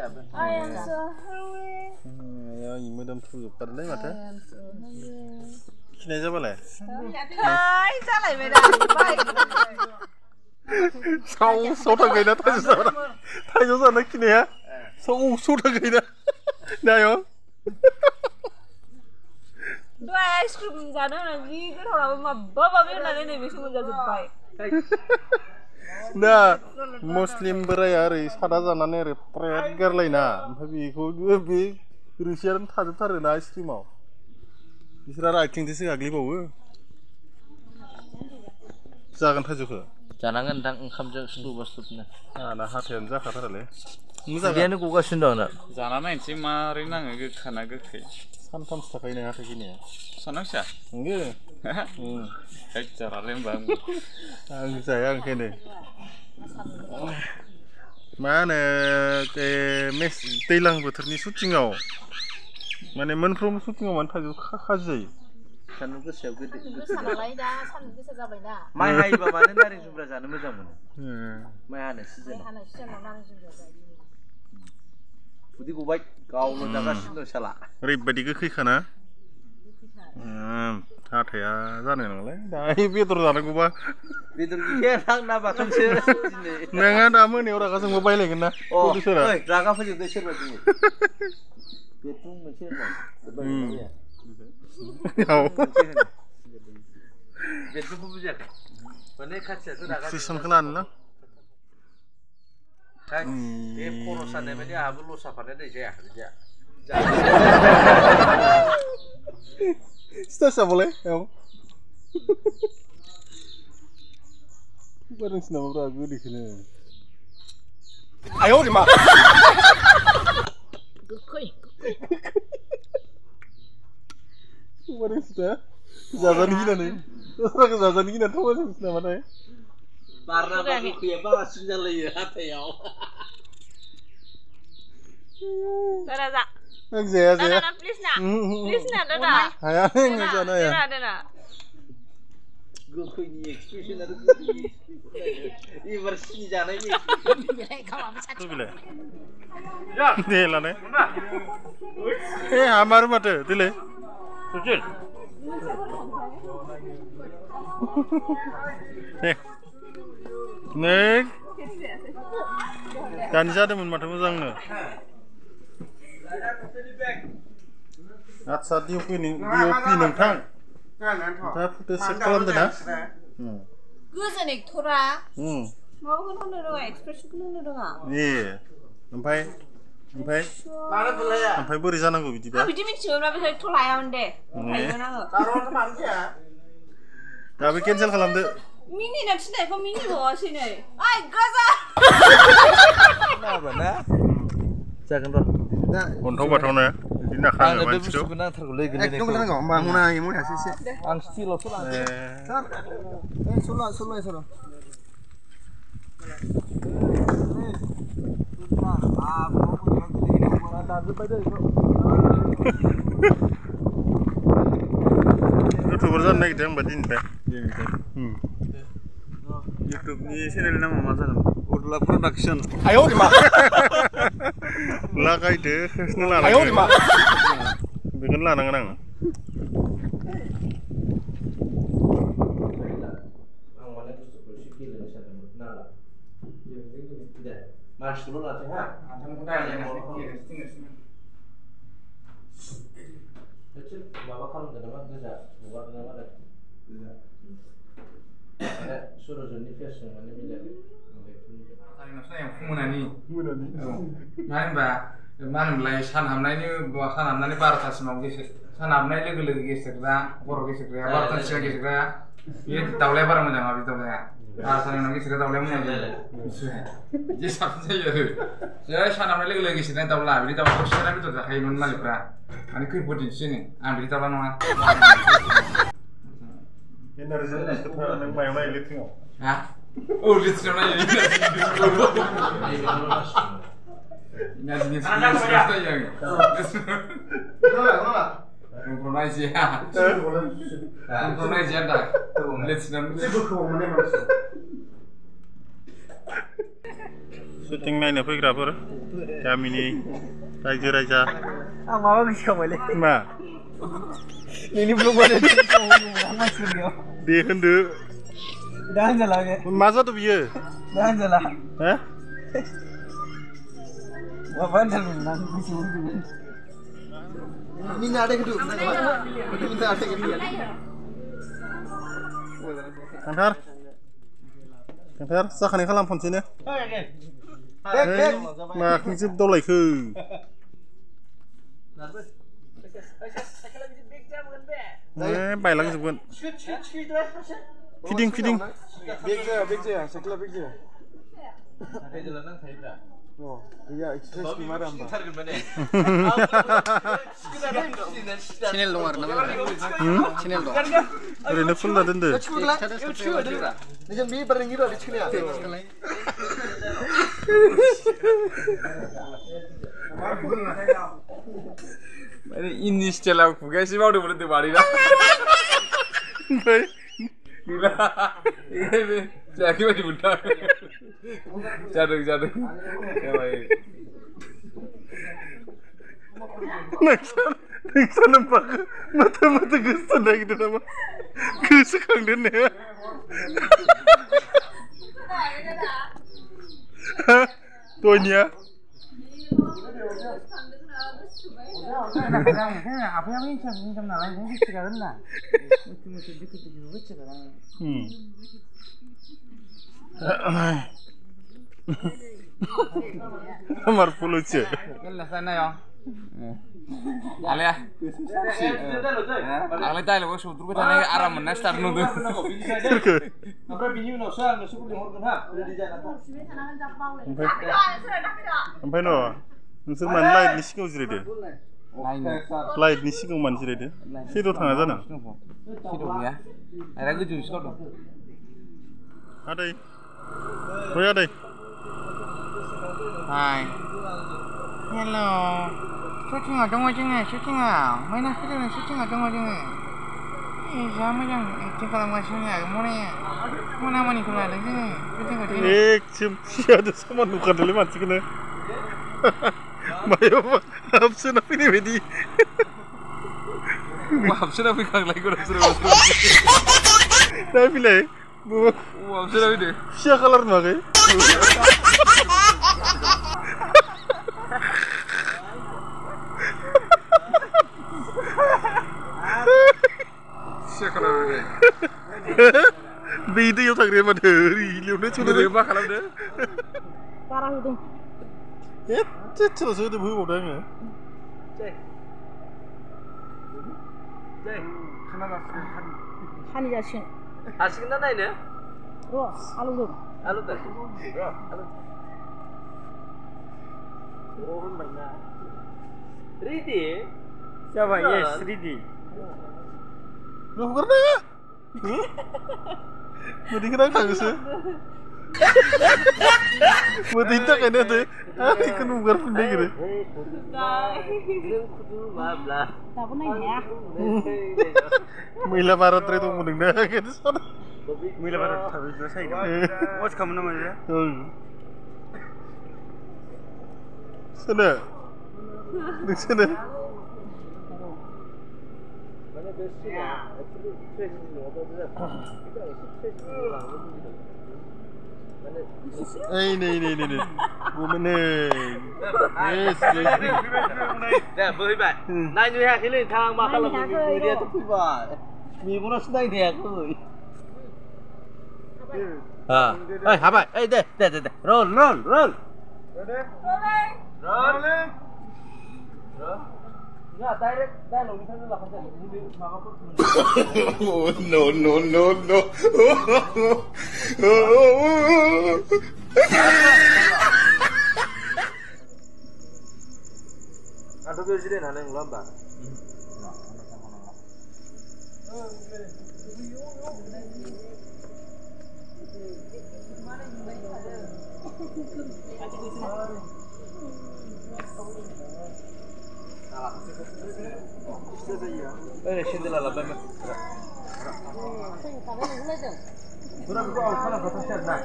I am so hungry. 야, 이 모담 풀어줬다는데 마트. 기내 잡아래. Thôi, sao lại về đây? Bay. Sao số thằng người nó thay số giờ nó kia sao số thằng người nó này không Dua ice cream जाना ना जी के थोड़ा मैं बाबा भी ना लेने भी सुन जा जुबाई nah Muslim beraya hari sada जानानै आरो प्रेड गारलायना ओमफ्राय बेखौ बे रुसियानो थाजोबथारो ना ice cream-आव बिसोर आरो आथिंजोंसो गाग्लिबावो जागोन थाइजौखौ जानांगोन नोंथां ओंखामजों स्लुबा स्लुबनो आंना हाथायानो जाखाथारालै मोजाङानो गगासिनो दं आंना जाना नायनोसै मारै नाङो गोखाना गोखै सानथामसो थाखायो हाथाय गिनाया सानांसिया नंगौ हैद जारालै होमबा आं जाया ओंखायनो मा होनो दैज्लां बोथोरनि शुटिंआव माने मोनफ्रोम शुटिंआव माने थाइजौ खाजि जायो सान्दुं गोसायाव गोदै गोसा नालाय दा सान्दुं गोसा जाबाय ना माइ हायोबा मानो नारें जुमब्रा जानो मोजां मोनो माइ हानाय सिजोनाव नारें जुमब्रा जायो उदै गबाय गावल' जागासिनो दं साला ओरैबायदि गोखैखाना हाथाया जानाय नङालै दायो बेदर जानांगौबा बेदर गैखाया नोंथां ना बाथोनसो नोङो दा मोनायाव रागा जोंबा बायलायगोन ना प्रडिउसारा रागा फोजोबदो सोरबा दिनै बेथुं मोनसे होनबाय बेथुंखौ बुजियाखै माने खाथियाथ' रागा क्रिसनखौ लानो ना बे खर' सानाय बायदि आहाबो लस जाफानाय दै जाया बिदिया Stasa boleh? Ya. Bareng senama beragu di sini. Ayo di mana? Gukui. Bareng sudah. Jajan gini nih. Terus jajan gini tuh bareng senama nih. Parah banget ya bang aslinya lagi hati ya. Dada. Saya. Dada please na. Please na dada. Ayah nggak sana ya. Dada. Gue punya expression ada ini bersih jalan ini. Tuh bila. Nih lah nih. Hamar mata, tile. Susul. Nih. Danis जादोंमोन माथो मोजांनो आतसा डिअपि नोंथां दा फट' save खालामदों ना गोजोन एक्टरा माबाखौ होनो रोङा एक्सप्रेसनखौ होनो रोङा ओमफ्राय बोरै जानांगौ बिदिबा बिदि मिथियोब्ला बेखौ एक्ट लायामोन दे थायोमोन आङो दा बे केन्सेल खालामदो मिनिना थिनायखौ मिनिबावासै नै ओइ गोजा ना जागोन र' अन्थाव बाथावनो बिदि नाखाङो मानसिखौ नांथारगौलै गोलैनायखौ एकदम नांगौ होमबा मुनायासो एसे आं स्टिलावसो लानोसै सल' इउटुबार जानो नागिरदों होमबा दिनैनिफ्राय इउटुबनि चेनेल नामा मा जागोन उर्ला प्रडाक्सन आयौ मा लागायदो खोसनो लानांगोन बेखौनो लानांगोन आं माने बुस्थुखौ एसे गेलेनो सानदोंमोन नाला मानसिखौल' लासै हा माबा खालामदों नामा गोजा हगारदों नामा सुरजनि फेसजों माने मिलायबाय मोनानि मानो होनबा मा होनोमोनलाय सान हाबनानै 12थासिमाव सान हाबनाय लोगो लोगो गेसेरग्रा बर' गेसेरग्राया 12थानि सिगां गेसेरग्राया बे दाउलाया बारा मोजां नङा बे दाउलाया 12थानि उनाव गेसेरग्रा दाउलाया मोजां जायो बिदि साबसिन जायो आरो जै सान हाबनाय लोगो लोगो गेसेरनाय दाउला बिदि दाउलाखौ सिथारना बेदर जाखायोमोन मालिकफ्रा माने खैफोद दिन्थियोनो आं बिदि दाउला नङा हा औ लिट्रियाव नायो syuting naयनो फैग्राफोर गामिनि रायजो राजा आं माबा गोसोखांबायलै मा नोंनि ब्लग बानायनायनि मानसिफोरनियाव दे होनदो दा होनजाला मा जादों बियो दा होनजाला हो माबा होनजागौमोन आं गोसोआव होदोंमोन minta ada gitu minta ada gitu Kantar जाखानाय खालामफनसैनो मा खिजोब दावलायखो बायलांजोबगोन फिदिं फिदिं बेग जाया साइकेला बेग जाया Oh, iya, express gimana, Mbak? Channel dong, channel dong. Oरैनो खुलिना दोनदो नों बे बारनि र' दिखिनाया माने इन्नि स्टाइलाव खुगायासो मावदोंमोन होनदों मादैना ओमफ्राय गैला जायाखै बायदि मोनदों जादों जादों नोंसानो माथो गोसोथोनो नागिरदों नामा गोसोखांदों ने दहायनिया आफायाबो इनकाम नालाय नों गोसोखागोन ना আমার ফুল হচ্ছে आंलाय डाइलग सौद्रुबाय थानाय आराम मोनना स्टार्ट नुदों ओमफ्राय बिनि उनावसो आं नोंसोरखौ लिंहरगोन हा रेडि जानानै ओमफ्राय न' नोंसोर मानो लाइटनि सिगाङाव जिरायदो लाइटनि सिगाङाव मानो जिरायदो सेदाव थाङा जानो सेदाव गैया आरो गोजौसो गावदों आदै बै आदै Hai. Hello. Syuting dong जोङो syutingआव माइना फैदों syutingआव दङ जोङो जा मोजां एक्टिं खालामगासिनो मोनामनिखौ लादों जोङो syutingखौ एकदम फिसादो समान नुखादोंलै मानसिखौनो मायावबा हाबसोना फैनाय बायदि हाबसोना फैखांलायगौ नायफैलाय हाबसोना फैदो फिसा कालार नुवाखै बै दैयाव थांग्राया माथो रिलियावनो सोलोङो मा खालामदो बारा होदों एसेल'सो होदों होबावदों आङो खानि जासिगोन हासिगोन ना नायनो र' आलुदों रेडि जाबाय यस रेडि हगारना मोदैखौ नांखागोसो मोदैनि थाखायनो होदो बेखौ नुगारफिननो नागिरो दाबो नायनो हाया मैला बाराद्राय दंमोन नोंना ओंखायनो साना मैला बारा थाबैनो साइड वाच खालामो नामा बेयो सोनो नोंसोनो नै woman दा बोहैबाय नायनो हायाखैलै थां मा खालामनो मैदेराथ' फैबाय मेगनासो नायनो हायाखै ओइ हाबाय ओइ दे रल या डाइरेक्ट डायलगनिफ्रायनो लाखासै माबाफोर no आंथ' बेयाव जिरायनो हानाय नंला होमबा ओरै सेन्देला लाबायमोन बेखौ आउट खालामखाथारसै आरोना